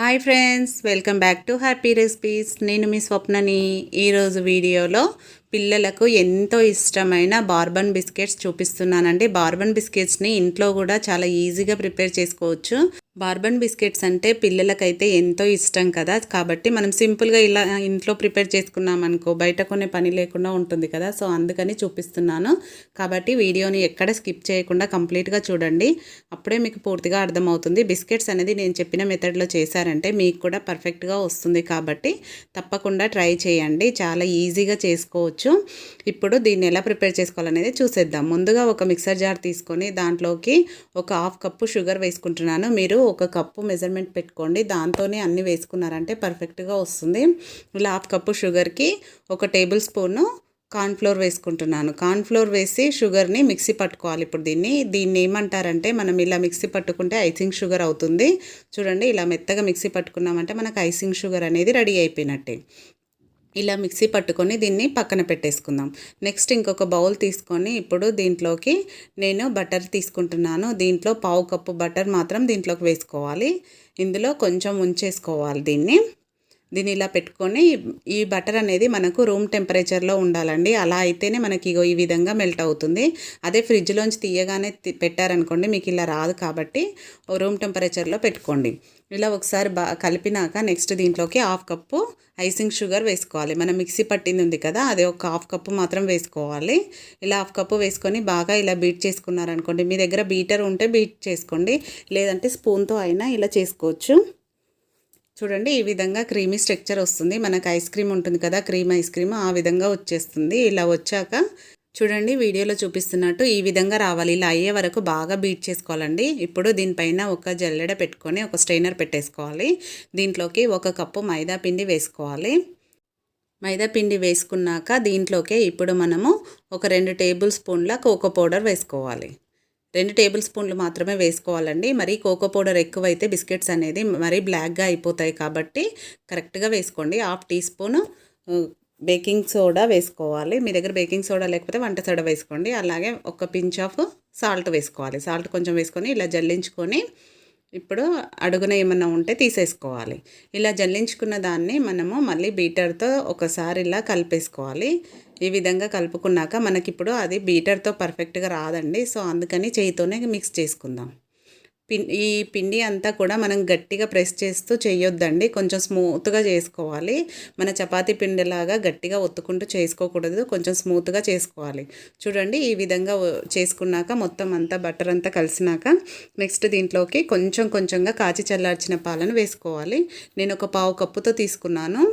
Hi friends, welcome back to happy recipes. నేను మీ స్వప్నని. ఈరోజు వీడియోలో పిల్లలకు ఎంతో ఇష్టమైన బార్బన్ బిస్కెట్స్ చూపిస్తున్నానండి. బార్బన్ బిస్కెట్స్ని ఇంట్లో కూడా చాలా ఈజీగా ప్రిపేర్ చేసుకోవచ్చు. బార్బన్ బిస్కెట్స్ అంటే పిల్లలకైతే ఎంతో ఇష్టం కదా, కాబట్టి మనం సింపుల్గా ఇలా ఇంట్లో ప్రిపేర్ చేసుకున్నాం అనుకో బయట కొనే పని లేకుండా ఉంటుంది కదా. సో అందుకని చూపిస్తున్నాను. కాబట్టి వీడియోని ఎక్కడ స్కిప్ చేయకుండా కంప్లీట్గా చూడండి, అప్పుడే మీకు పూర్తిగా అర్థమవుతుంది. బిస్కెట్స్ అనేది నేను చెప్పిన మెథడ్లో చేశారంటే మీకు కూడా పర్ఫెక్ట్గా వస్తుంది, కాబట్టి తప్పకుండా ట్రై చేయండి. చాలా ఈజీగా చేసుకోవచ్చు. ఇప్పుడు దీన్ని ఎలా ప్రిపేర్ చేసుకోవాలనేది చూసేద్దాం. ముందుగా ఒక మిక్సర్ జార్ తీసుకొని దాంట్లోకి ఒక హాఫ్ కప్పు షుగర్ వేసుకుంటున్నాను. మీరు ఒక కప్పు మెజర్మెంట్ పెట్టుకోండి, దాంతోనే అన్నీ వేసుకున్నారంటే పర్ఫెక్ట్గా వస్తుంది. ఇలా హాఫ్ కప్పు షుగర్కి ఒక టేబుల్ స్పూను కార్న్ఫ్లోర్ వేసుకుంటున్నాను. కార్న్ఫ్లోర్ వేసి షుగర్ని మిక్సీ పట్టుకోవాలి. ఇప్పుడు దీన్ని ఏమంటారంటే, మనం ఇలా మిక్సీ పట్టుకుంటే ఐసింగ్ షుగర్ అవుతుంది. చూడండి, ఇలా మెత్తగా మిక్సీ పట్టుకున్నామంటే మనకు ఐసింగ్ షుగర్ అనేది రెడీ అయిపోయినట్టే. ఇలా మిక్సీ పట్టుకొని దీన్ని పక్కన పెట్టేసుకుందాం. నెక్స్ట్ ఇంకొక బౌల్ తీసుకొని ఇప్పుడు దీంట్లోకి నేను బటర్ తీసుకుంటున్నాను. దీంట్లో పావు కప్పు బటర్ మాత్రం దీంట్లోకి వేసుకోవాలి. ఇందులో కొంచెం ఉంచేసుకోవాలి. దీన్ని ఇలా పెట్టుకొని, ఈ బటర్ అనేది మనకు రూమ్ టెంపరేచర్లో ఉండాలండి. అలా అయితేనే మనకి ఈ విధంగా మెల్ట్ అవుతుంది. అదే ఫ్రిడ్జ్లోంచి తీయగానే పెట్టారనుకోండి మీకు ఇలా రాదు, కాబట్టి రూమ్ టెంపరేచర్లో పెట్టుకోండి. ఇలా ఒకసారి కలిపినాక నెక్స్ట్ దీంట్లోకి హాఫ్ కప్పు ఐసింగ్ షుగర్ వేసుకోవాలి. మనం మిక్సీ పట్టింది ఉంది కదా, అదే ఒక హాఫ్ కప్పు మాత్రం వేసుకోవాలి. ఇలా హాఫ్ కప్పు వేసుకొని బాగా ఇలా బీట్ చేసుకున్నారనుకోండి, మీ దగ్గర బీటర్ ఉంటే బీట్ చేసుకోండి, లేదంటే స్పూన్తో అయినా ఇలా చేసుకోవచ్చు. చూడండి, ఈ విధంగా క్రీమీ స్ట్రక్చర్ వస్తుంది. మనకు ఐస్ క్రీమ్ ఉంటుంది కదా, క్రీమ్ ఐస్ క్రీమ్, ఆ విధంగా వచ్చేస్తుంది. ఇలా వచ్చాక చూడండి, వీడియోలో చూపిస్తున్నట్టు ఈ విధంగా రావాలి. ఇలా అయ్యే వరకు బాగా బీట్ చేసుకోవాలండి. ఇప్పుడు దీనిపైన ఒక జల్లెడ పెట్టుకొని ఒక స్ట్రైనర్ పెట్టేసుకోవాలి. దీంట్లోకి ఒక కప్పు మైదా పిండి వేసుకోవాలి. మైదా పిండి వేసుకున్నాక దీంట్లోకి ఇప్పుడు మనము ఒక 2 టేబుల్ స్పూన్ల కోకో పౌడర్ వేసుకోవాలి. 2 టేబుల్ స్పూన్లు మాత్రమే వేసుకోవాలండి. మరి కోకో పౌడర్ ఎక్కువైతే బిస్కెట్స్ అనేది మరీ బ్లాక్గా అయిపోతాయి, కాబట్టి కరెక్ట్గా వేసుకోండి. Half teaspoon baking soda వేసుకోవాలి. మీ దగ్గర బేకింగ్ సోడా లేకపోతే వంట సోడా వేసుకోండి. అలాగే ఒక పించ్ ఆఫ్ సాల్ట్ వేసుకోవాలి. సాల్ట్ కొంచెం వేసుకొని ఇలా జల్లించుకొని ఇప్పుడు అడుగున ఏమన్నా ఉంటే తీసేసుకోవాలి. ఇలా జల్లించుకున్న దాన్ని మనము మళ్ళీ బీటర్తో ఒకసారి ఇలా కలిపేసుకోవాలి. ఈ విధంగా కలుపుకున్నాక మనకిప్పుడు అది బీటర్తో పర్ఫెక్ట్గా రాదండి. సో అందుకని చేయితోనే మిక్స్ చేసుకుందాం. ఈ పిండి అంతా కూడా మనం గట్టిగా ప్రెస్ చేస్తూ చేయొద్దండి, కొంచెం స్మూత్గా చేసుకోవాలి. మన చపాతీ పిండిలాగా గట్టిగా ఒత్తుకుంటూ చేసుకోకూడదు, కొంచెం స్మూత్గా చేసుకోవాలి. చూడండి, ఈ విధంగా చేసుకున్నాక మొత్తం అంతా బటర్ అంతా కలిసినాక నెక్స్ట్ దీంట్లోకి కొంచెం కొంచెంగా కాచి చల్లార్చిన పాలను వేసుకోవాలి. నేను ఒక పావు కప్పుతో తీసుకున్నాను.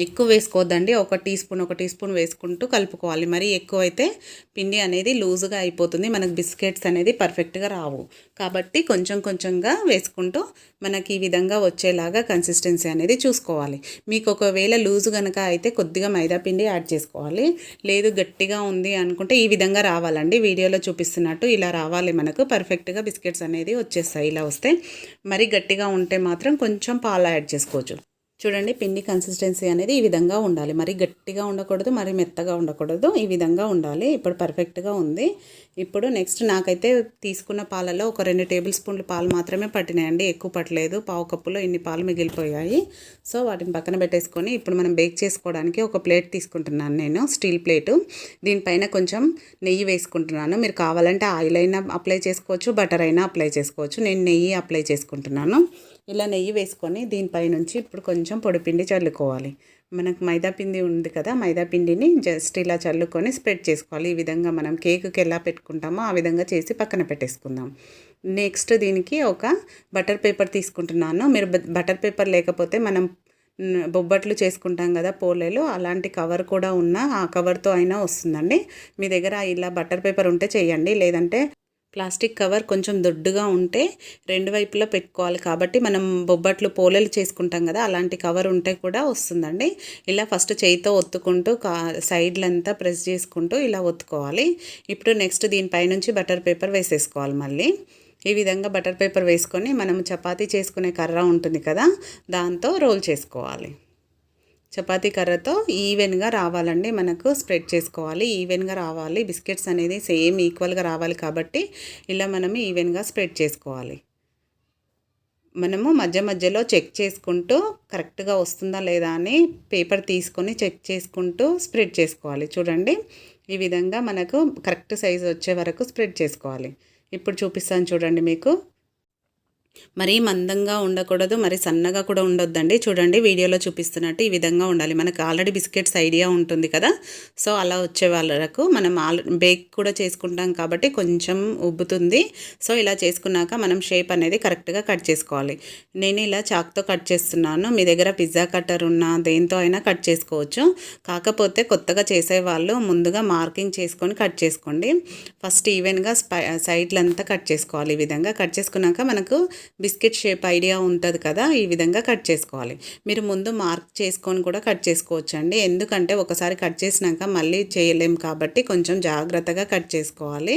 ఎక్కువ వేసుకోవద్దండి, ఒక టీ స్పూన్ వేసుకుంటూ కలుపుకోవాలి. మరి ఎక్కువైతే పిండి అనేది లూజుగా అయిపోతుంది, మనకు బిస్కెట్స్ అనేది పర్ఫెక్ట్గా రావు. కాబట్టి కొంచెం కొంచెంగా వేసుకుంటూ మనకి ఈ విధంగా వచ్చేలాగా కన్సిస్టెన్సీ అనేది చూసుకోవాలి. మీకు ఒకవేళ లూజు కనుక అయితే కొద్దిగా మైదా పిండి యాడ్ చేసుకోవాలి. లేదు గట్టిగా ఉంది అనుకుంటే ఈ విధంగా రావాలండి. వీడియోలో చూపిస్తున్నట్టు ఇలా రావాలి, మనకు పర్ఫెక్ట్గా బిస్కెట్స్ అనేది వచ్చేస్తాయి. ఇలా వస్తే మరి గట్టిగా ఉంటే మాత్రం కొంచెం పాలు యాడ్ చేసుకోవచ్చు. చూడండి, పిండి కన్సిస్టెన్సీ అనేది ఈ విధంగా ఉండాలి. మరి గట్టిగా ఉండకూడదు, మరి మెత్తగా ఉండకూడదు, ఈ విధంగా ఉండాలి. ఇప్పుడు పర్ఫెక్ట్గా ఉంది. ఇప్పుడు నెక్స్ట్ నాకైతే తీసుకున్న పాలలో ఒక 2 టేబుల్ స్పూన్లు పాలు మాత్రమే పట్టినాయండి, ఎక్కువ పట్టలేదు. పావు కప్పులో ఇన్ని పాలు మిగిలిపోయాయి. సో వాటిని పక్కన పెట్టేసుకొని ఇప్పుడు మనం బేక్ చేసుకోవడానికి ఒక ప్లేట్ తీసుకుంటున్నాను నేను, స్టీల్ ప్లేటు. దీనిపైన కొంచెం నెయ్యి వేసుకుంటున్నాను. మీరు కావాలంటే ఆయిల్ అయినా అప్లై చేసుకోవచ్చు, బటర్ అయినా అప్లై చేసుకోవచ్చు. నేను నెయ్యి అప్లై చేసుకుంటున్నాను. ఇలా నెయ్యి వేసుకొని దీనిపై నుంచి ఇప్పుడు కొంచెం పొడిపిండి చల్లుకోవాలి. మనకు మైదా పిండి ఉంది కదా, మైదా పిండిని జస్ట్ ఇలా చల్లుకొని స్ప్రెడ్ చేసుకోవాలి. ఈ విధంగా మనం కేకుకి ఎలా పెట్టుకుంటామో ఆ విధంగా చేసి పక్కన పెట్టేసుకుందాం. నెక్స్ట్ దీనికి ఒక బటర్ పేపర్ తీసుకుంటున్నాను. మీరు బటర్ పేపర్ లేకపోతే మనం బొబ్బట్లు చేసుకుంటాం కదా పోలేలు, అలాంటి కవర్ కూడా ఉన్న ఆ కవర్తో అయినా వస్తుందండి. మీ దగ్గర ఇలా బటర్ పేపర్ ఉంటే చేయండి, లేదంటే ప్లాస్టిక్ కవర్ కొంచెం దొడ్డుగా ఉంటే 2 వైపులా పెట్టుకోవాలి. కాబట్టి మనం బొబ్బట్లు పోలేలు చేసుకుంటాం కదా, అలాంటి కవర్ ఉంటే కూడా వస్తుందండి. ఇలా ఫస్ట్ చేయితో ఒత్తుకుంటూ సైడ్లంతా ప్రెస్ చేసుకుంటూ ఇలా ఒత్తుకోవాలి. ఇప్పుడు నెక్స్ట్ దీనిపైనుంచి బటర్ పేపర్ వేసేసుకోవాలి. మళ్ళీ ఈ విధంగా బటర్ పేపర్ వేసుకొని మనం చపాతీ చేసుకునే కర్ర ఉంటుంది కదా, దాంతో రోల్ చేసుకోవాలి. చపాతీ కర్రతో ఈవెన్గా రావాలండి, మనకు స్ప్రెడ్ చేసుకోవాలి. ఈవెన్గా రావాలి, బిస్కెట్స్ అనేది సేమ్ ఈక్వల్గా రావాలి, కాబట్టి ఇలా మనం ఈవెన్గా స్ప్రెడ్ చేసుకోవాలి. మనము మధ్య మధ్యలో చెక్ చేసుకుంటూ కరెక్ట్గా వస్తుందా లేదా అని పేపర్ తీసుకొని చెక్ చేసుకుంటూ స్ప్రెడ్ చేసుకోవాలి. చూడండి ఈ విధంగా మనకు కరెక్ట్ సైజు వచ్చే వరకు స్ప్రెడ్ చేసుకోవాలి. ఇప్పుడు చూపిస్తాను చూడండి మీకు. మరీ మందంగా ఉండకూడదు, మరి సన్నగా కూడా ఉండొద్దండి. చూడండి వీడియోలో చూపిస్తున్నట్టు ఈ విధంగా ఉండాలి. మనకు ఆల్రెడీ బిస్కెట్స్ ఐడియా ఉంటుంది కదా, సో అలా వచ్చే వాళ్ళకు మనం బేక్ కూడా చేసుకుంటాం కాబట్టి కొంచెం ఉబ్బుతుంది. సో ఇలా చేసుకున్నాక మనం షేప్ అనేది కరెక్ట్గా కట్ చేసుకోవాలి. నేను ఇలా చాక్తో కట్ చేస్తున్నాను. మీ దగ్గర పిజ్జా కట్టర్ ఉన్న దేంతో అయినా కట్ చేసుకోవచ్చు. కాకపోతే కొత్తగా చేసేవాళ్ళు ముందుగా మార్కింగ్ చేసుకొని కట్ చేసుకోండి. ఫస్ట్ ఈవెన్గా సైడ్లంతా కట్ చేసుకోవాలి. ఈ విధంగా కట్ చేసుకున్నాక మనకు బిస్కెట్ షేప్ ఐడియా ఉంటుంది కదా, ఈ విధంగా కట్ చేసుకోవాలి. మీరు ముందు మార్క్ చేసుకొని కూడా కట్ చేసుకోవచ్చు అండి. ఎందుకంటే ఒకసారి కట్ చేసినాక మళ్ళీ చేయలేం కాబట్టి కొంచెం జాగ్రత్తగా కట్ చేసుకోవాలి.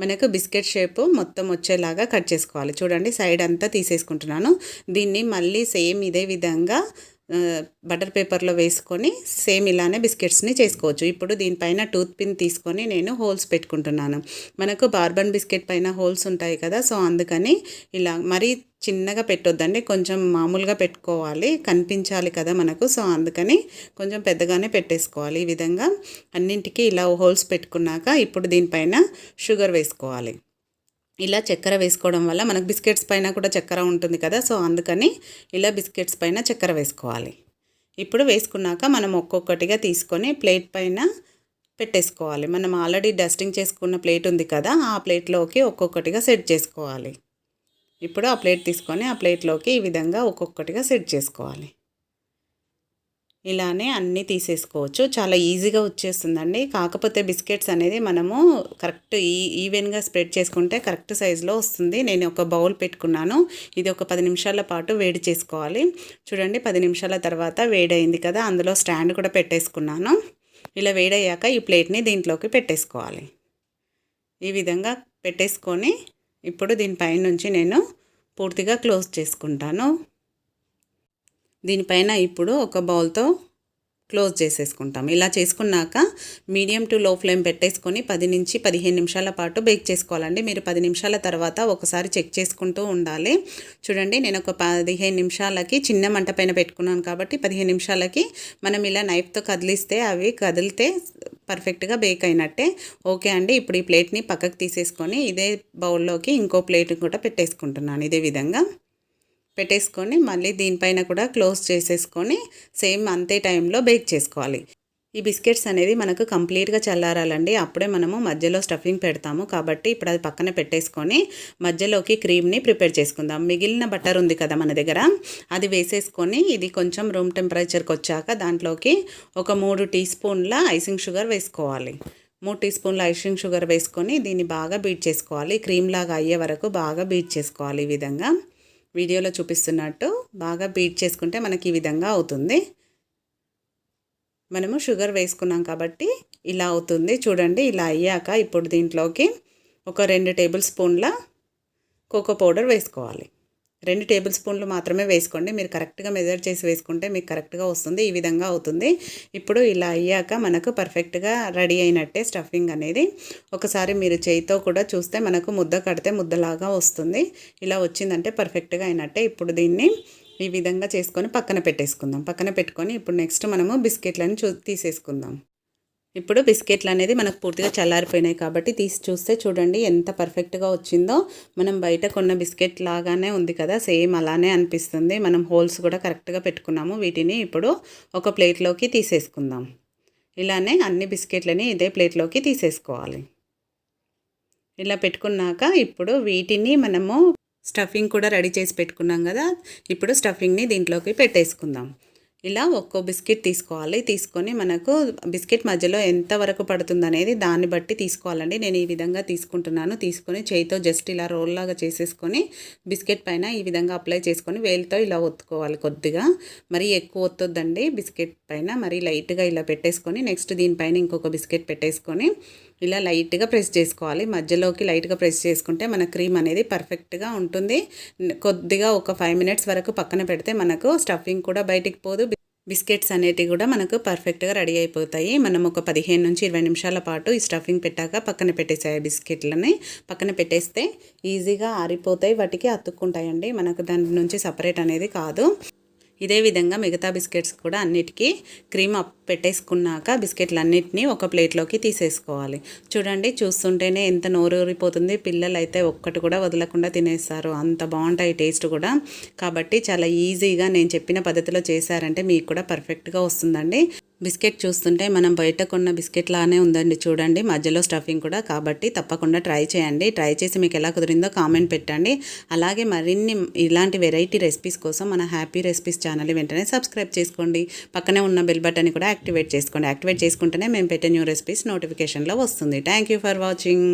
మనకు బిస్కెట్ షేపు మొత్తం వచ్చేలాగా కట్ చేసుకోవాలి. చూడండి సైడ్ అంతా తీసేసుకుంటున్నాను. దీన్ని మళ్ళీ సేమ్ ఇదే విధంగా బటర్ పేపర్లో వేసుకొని సేమ్ ఇలానే బిస్కెట్స్ని చేసుకోవచ్చు. ఇప్పుడు దీనిపైన టూత్ పిన్ తీసుకొని నేను హోల్స్ పెట్టుకుంటున్నాను. మనకు బార్బన్ బిస్కెట్ పైన హోల్స్ ఉంటాయి కదా, సో అందుకని ఇలా మరీ చిన్నగా పెట్టొద్దండి, కొంచెం మామూలుగా పెట్టుకోవాలి, కనిపించాలి కదా మనకు. సో అందుకని కొంచెం పెద్దగానే పెట్టేసుకోవాలి. ఈ విధంగా అన్నింటికి ఇలా హోల్స్ పెట్టుకున్నాక ఇప్పుడు దీనిపైన షుగర్ వేసుకోవాలి. ఇలా చక్కెర వేసుకోవడం వల్ల మనకు బిస్కెట్స్ పైన కూడా చక్కెర ఉంటుంది కదా, సో అందుకని ఇలా బిస్కెట్స్ పైన చక్కెర వేసుకోవాలి. ఇప్పుడు వేసుకున్నాక మనం ఒక్కొక్కటిగా తీసుకొని ప్లేట్ పైన పెట్టేసుకోవాలి. మనం ఆల్రెడీ డస్టింగ్ చేసుకున్న ప్లేట్ ఉంది కదా, ఆ ప్లేట్లోకి ఒక్కొక్కటిగా సెట్ చేసుకోవాలి. ఇప్పుడు ఆ ప్లేట్ తీసుకొని ఆ ప్లేట్లోకి ఈ విధంగా ఒక్కొక్కటిగా సెట్ చేసుకోవాలి. ఇలానే అన్నీ తీసేసుకోవచ్చు. చాలా ఈజీగా వచ్చేస్తుందండి. కాకపోతే బిస్కెట్స్ అనేది మనము కరెక్ట్ ఈవెన్గా స్ప్రెడ్ చేసుకుంటే కరెక్ట్ సైజులో వస్తుంది. నేను ఒక బౌల్ పెట్టుకున్నాను. ఇది ఒక 10 నిమిషాల పాటు వేడి చేసుకోవాలి. చూడండి 10 నిమిషాల తర్వాత వేడైంది కదా, అందులో స్టాండ్ కూడా పెట్టేసుకున్నాను. ఇలా వేడయ్యాక ఈ ప్లేట్ని దీంట్లోకి పెట్టేసుకోవాలి. ఈ విధంగా పెట్టేసుకొని ఇప్పుడు దీనిపైన నుంచి నేను పూర్తిగా క్లోజ్ చేసుకుంటాను. దీనిపైన ఇప్పుడు ఒక బౌల్తో క్లోజ్ చేసేసుకుంటాం. ఇలా చేసుకున్నాక మీడియం టు లో ఫ్లేమ్ పెట్టేసుకొని 10 నుంచి 15 నిమిషాల పాటు బేక్ చేసుకోవాలండి. మీరు 10 నిమిషాల తర్వాత ఒకసారి చెక్ చేసుకుంటూ ఉండాలి. చూడండి నేను ఒక 15 నిమిషాలకి చిన్న మంట పైన పెట్టుకున్నాను కాబట్టి 15 నిమిషాలకి మనం ఇలా నైఫ్తో కదిలిస్తే అవి కదిలితే పర్ఫెక్ట్గా బేక్ అయినట్టే. ఓకే అండి, ఇప్పుడు ఈ ప్లేట్ని పక్కకు తీసేసుకొని ఇదే బౌల్లోకి ఇంకో ప్లేట్ కూడా పెట్టేసుకుంటున్నాను. ఇదే విధంగా పెట్టేసుకొని మళ్ళీ దీనిపైన కూడా క్లోజ్ చేసేసుకొని సేమ్ అంతే టైంలో బేక్ చేసుకోవాలి. ఈ బిస్కెట్స్ అనేది మనకు కంప్లీట్గా చల్లారాలండి, అప్పుడే మనము మధ్యలో స్టఫింగ్ పెడతాము. కాబట్టి ఇప్పుడు అది పక్కన పెట్టేసుకొని మధ్యలోకి క్రీమ్ని ప్రిపేర్ చేసుకుందాం. మిగిలిన బటర్ ఉంది కదా మన దగ్గర, అది వేసేసుకొని ఇది కొంచెం రూమ్ టెంపరేచర్కి వచ్చాక దాంట్లోకి ఒక 3 టీ స్పూన్ల ఐసింగ్ షుగర్ వేసుకోవాలి. 3 టీ స్పూన్ల ఐసింగ్ షుగర్ వేసుకొని దీన్ని బాగా బీట్ చేసుకోవాలి. క్రీమ్ లాగా అయ్యే వరకు బాగా బీట్ చేసుకోవాలి. ఈ విధంగా వీడియోలో చూపిస్తున్నట్టు బాగా బీట్ చేసుకుంటే మనకి ఈ విధంగా అవుతుంది. మనము షుగర్ వేసుకున్నాం కాబట్టి ఇలా అవుతుంది. చూడండి ఇలా అయ్యాక ఇప్పుడు దీంట్లోకి ఒక 2 టేబుల్ స్పూన్ల కోకో పౌడర్ వేసుకోవాలి. 2 టేబుల్ స్పూన్లు మాత్రమే వేసుకోండి. మీరు కరెక్ట్గా మెజర్ చేసి వేసుకుంటే మీకు కరెక్ట్గా వస్తుంది. ఈ విధంగా అవుతుంది. ఇప్పుడు ఇలా అయ్యాక మనకు పర్ఫెక్ట్గా రెడీ అయినట్టే స్టఫింగ్ అనేది. ఒకసారి మీరు చేయితో కూడా చూస్తే మనకు ముద్ద కడితే ముద్దలాగా వస్తుంది. ఇలా వచ్చిందంటే పర్ఫెక్ట్గా అయినట్టే. ఇప్పుడు దీన్ని ఈ విధంగా చేసుకొని పక్కన పెట్టేసుకుందాం. పక్కన పెట్టుకొని ఇప్పుడు నెక్స్ట్ మనము బిస్కెట్లను తీసేసుకుందాం. ఇప్పుడు బిస్కెట్లు అనేది మనకు పూర్తిగా చల్లారిపోయినాయి కాబట్టి తీసి చూస్తే చూడండి ఎంత పర్ఫెక్ట్గా వచ్చిందో. మనం బయట కొన్న బిస్కెట్ లాగానే ఉంది కదా, సేమ్ అలానే అనిపిస్తుంది. మనం హోల్స్ కూడా కరెక్ట్గా పెట్టుకున్నాము. వీటిని ఇప్పుడు ఒక ప్లేట్లోకి తీసేసుకుందాం. ఇలానే అన్ని బిస్కెట్లని ఇదే ప్లేట్లోకి తీసేసుకోవాలి. ఇలా పెట్టుకున్నాక ఇప్పుడు వీటిని మనము స్టఫింగ్ కూడా రెడీ చేసి పెట్టుకున్నాం కదా, ఇప్పుడు స్టఫింగ్ని దీంట్లోకి పెట్టేసుకుందాం. ఇలా ఒక్కో బిస్కెట్ తీసుకోవాలి. తీసుకొని మనకు బిస్కెట్ మధ్యలో ఎంత వరకు పడుతుంది అనేది దాన్ని బట్టి తీసుకోవాలండి. నేను ఈ విధంగా తీసుకుంటున్నాను. తీసుకొని చేయితో జస్ట్ ఇలా రోల్ లాగా చేసేసుకొని బిస్కెట్ పైన ఈ విధంగా అప్లై చేసుకొని వేలుతో ఇలా ఒత్తుకోవాలి. కొద్దిగా మరీ ఎక్కువ ఒత్తొద్దండి బిస్కెట్ పైన, మరీ లైట్గా ఇలా పెట్టేసుకొని నెక్స్ట్ దీనిపైన ఇంకొక బిస్కెట్ పెట్టేసుకొని ఇలా లైట్గా ప్రెస్ చేసుకోవాలి. మధ్యలోకి లైట్గా ప్రెస్ చేసుకుంటే మన క్రీమ్ అనేది పర్ఫెక్ట్గా ఉంటుంది. కొద్దిగా ఒక 5 మినిట్స్ వరకు పక్కన పెడితే మనకు స్టఫింగ్ కూడా బయటికి పోదు, బిస్కెట్స్ అనేటివి కూడా మనకు పర్ఫెక్ట్గా రెడీ అయిపోతాయి. మనం ఒక 15 నుంచి 20 నిమిషాల పాటు ఈ స్టఫింగ్ పెట్టాక పక్కన పెట్టేసాయి బిస్కెట్లని. పక్కన పెట్టేస్తే ఈజీగా ఆరిపోతాయి, వాటికి అతుక్కుంటాయండి. మనకు దాని నుంచి సపరేట్ అనేది కాదు. ఇదే విధంగా మిగతా బిస్కెట్స్ కూడా అన్నిటికీ క్రీమ్ పెట్టేసుకున్నాక బిస్కెట్లన్నిటినీ ఒక ప్లేట్లోకి తీసేసుకోవాలి. చూడండి, చూస్తుంటేనే ఎంత నోరూరిపోతుంది. పిల్లలు అయితే ఒక్కటి కూడా వదలకుండా తినేస్తారు, అంత బాగుంటాయి టేస్ట్ కూడా. కాబట్టి చాలా ఈజీగా నేను చెప్పిన పద్ధతిలో చేశారంటే మీకు కూడా పర్ఫెక్ట్గా వస్తుందండి. బిస్కెట్ చూస్తుంటే మనం బయట కొన్న బిస్కెట్ లానే ఉందండి చూడండి, మధ్యలో స్టఫింగ్ కూడా. కాబట్టి తప్పకుండా ట్రై చేయండి. ట్రై చేసి మీకు ఎలా కుదిరిందో కామెంట్ పెట్టండి. అలాగే మరిన్ని ఇలాంటి వెరైటీ రెసిపీస్ కోసం మన హ్యాపీ రెసిపీస్ ఛానల్ వెంటనే సబ్స్క్రైబ్ చేసుకోండి. పక్కనే ఉన్న బెల్ బటన్ కూడా యాక్టివేట్ చేసుకోండి. యాక్టివేట్ చేసుకుంటేనే మేము పెట్టే న్యూ రెసిపీస్ నోటిఫికేషన్లో వస్తుంది. Thank you for watching.